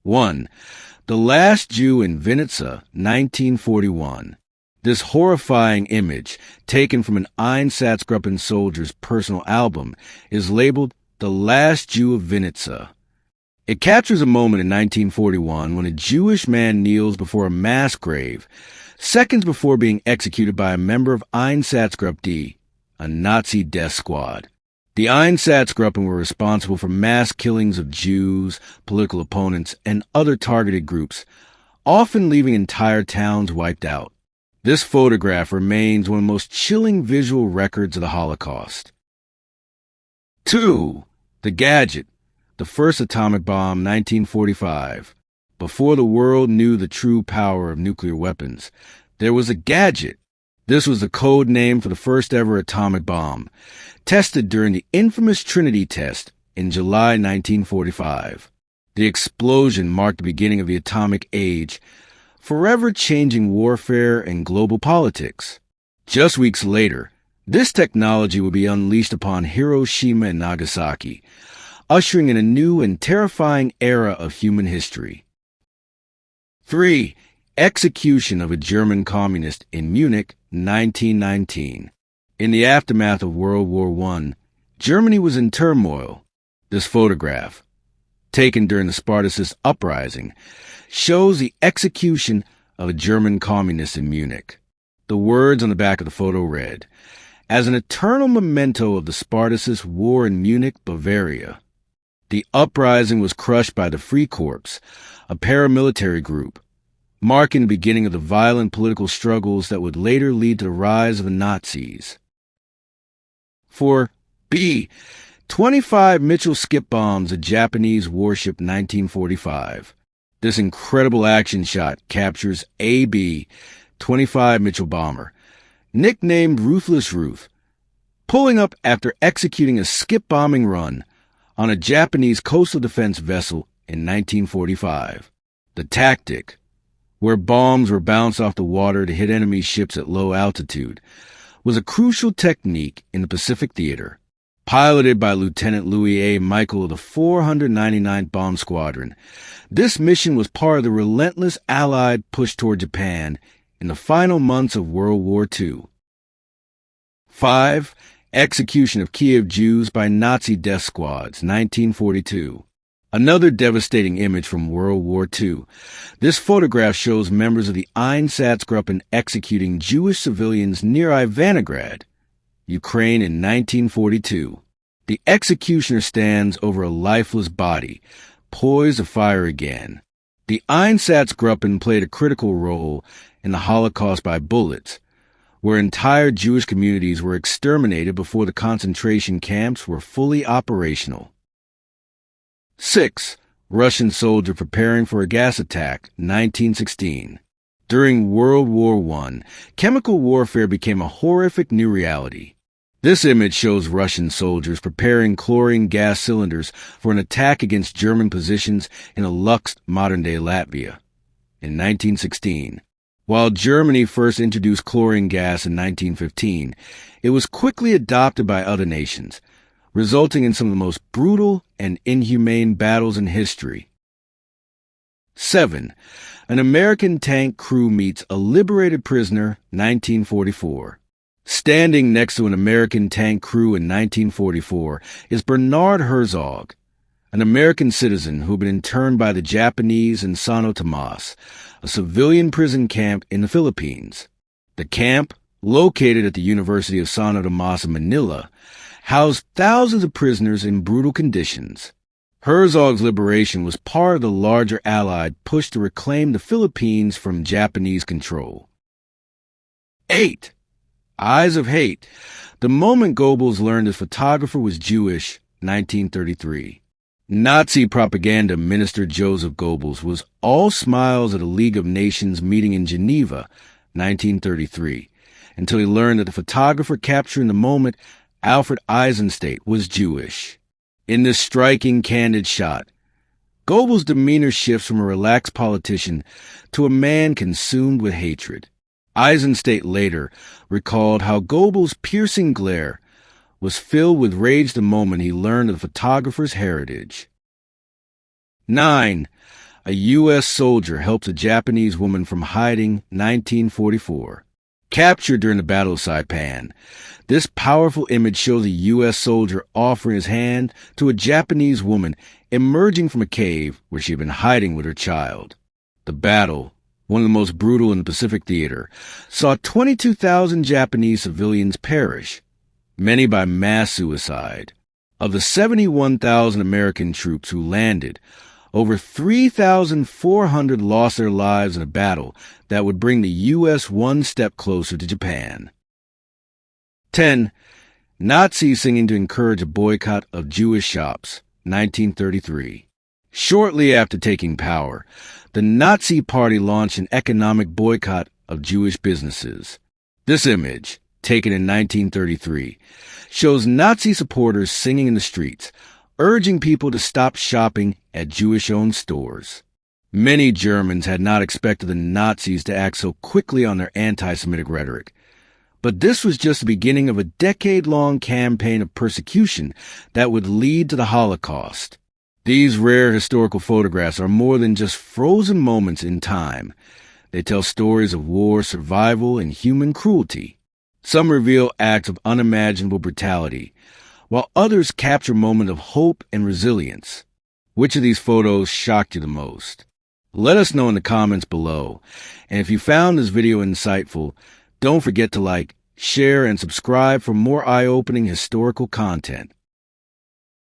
1. The Last Jew in Vinnitsa, 1941. This horrifying image, taken from an Einsatzgruppen soldier's personal album, is labeled The Last Jew of Vinnitsa. It captures a moment in 1941 when a Jewish man kneels before a mass grave, seconds before being executed by a member of Einsatzgruppe D, a Nazi death squad. The Einsatzgruppen were responsible for mass killings of Jews, political opponents, and other targeted groups, often leaving entire towns wiped out. This photograph remains one of the most chilling visual records of the Holocaust. 2. The Gadget, the first atomic bomb, 1945. Before the world knew the true power of nuclear weapons, there was a gadget. This was the code name for the first ever atomic bomb, tested during the infamous Trinity test in July 1945. The explosion marked the beginning of the atomic age, forever changing warfare and global politics. Just weeks later, this technology would be unleashed upon Hiroshima and Nagasaki, ushering in a new and terrifying era of human history. 3. Execution of a German communist in Munich, 1919. In the aftermath of World War I, Germany was in turmoil. This photograph, taken during the Spartacist uprising, shows the execution of a German communist in Munich. The words on the back of the photo read, "As an eternal memento of the Spartacist war in Munich, Bavaria." The uprising was crushed by the Freikorps, a paramilitary group, marking the beginning of the violent political struggles that would later lead to the rise of the Nazis. 4. B. 25 Mitchell skip bombs, a Japanese warship, 1945. This incredible action shot captures AB 25 Mitchell bomber, nicknamed Ruthless Ruth, pulling up after executing a skip bombing run on a Japanese coastal defense vessel in 1945. The tactic, where bombs were bounced off the water to hit enemy ships at low altitude, was a crucial technique in the Pacific Theater. Piloted by Lieutenant Louis A. Michael of the 499th Bomb Squadron, this mission was part of the relentless Allied push toward Japan in the final months of World War II. 5. Execution of Kiev Jews by Nazi death squads, 1942. Another devastating image from World War II. This photograph shows members of the Einsatzgruppen executing Jewish civilians near Ivangorod, Ukraine in 1942. The executioner stands over a lifeless body, poised to fire again. The Einsatzgruppen played a critical role in the Holocaust by bullets, where entire Jewish communities were exterminated before the concentration camps were fully operational. 6. Russian soldier preparing for a gas attack, 1916. During World War I, chemical warfare became a horrific new reality. This image shows Russian soldiers preparing chlorine gas cylinders for an attack against German positions in Lutsk, modern-day Latvia, in 1916. While Germany first introduced chlorine gas in 1915, it was quickly adopted by other nations, resulting in some of the most brutal and inhumane battles in history. 7. An American tank crew meets a liberated prisoner, 1944. Standing next to an American tank crew in 1944 is Bernard Herzog, an American citizen who had been interned by the Japanese in Santo Tomas, a civilian prison camp in the Philippines. The camp, located at the University of Santo Tomas in Manila, housed thousands of prisoners in brutal conditions. Herzog's liberation was part of the larger Allied push to reclaim the Philippines from Japanese control. 8. Eyes of Hate. The moment Goebbels learned his photographer was Jewish, 1933. Nazi propaganda minister Joseph Goebbels was all smiles at a League of Nations meeting in Geneva, 1933, until he learned that the photographer capturing the moment, Alfred Eisenstadt, was Jewish. In this striking, candid shot, Goebbels' demeanor shifts from a relaxed politician to a man consumed with hatred. Eisenstadt later recalled how Goebbels' piercing glare was filled with rage the moment he learned of the photographer's heritage. 9. A U.S. soldier helps a Japanese woman from hiding, 1944. Captured during the Battle of Saipan, this powerful image shows a U.S. soldier offering his hand to a Japanese woman emerging from a cave where she had been hiding with her child. The battle, one of the most brutal in the Pacific Theater, saw 22,000 Japanese civilians perish, many by mass suicide. Of the 71,000 American troops who landed, over 3,400 lost their lives in a battle that would bring the U.S. one step closer to Japan. 10. Nazis singing to encourage a boycott of Jewish shops, 1933. Shortly after taking power, the Nazi Party launched an economic boycott of Jewish businesses. This image, taken in 1933, shows Nazi supporters singing in the streets, urging people to stop shopping at Jewish-owned stores. Many Germans had not expected the Nazis to act so quickly on their anti-Semitic rhetoric. But this was just the beginning of a decade-long campaign of persecution that would lead to the Holocaust. These rare historical photographs are more than just frozen moments in time. They tell stories of war, survival, and human cruelty. Some reveal acts of unimaginable brutality, while others capture moments of hope and resilience. Which of these photos shocked you the most? Let us know in the comments below. And if you found this video insightful, don't forget to like, share, and subscribe for more eye-opening historical content.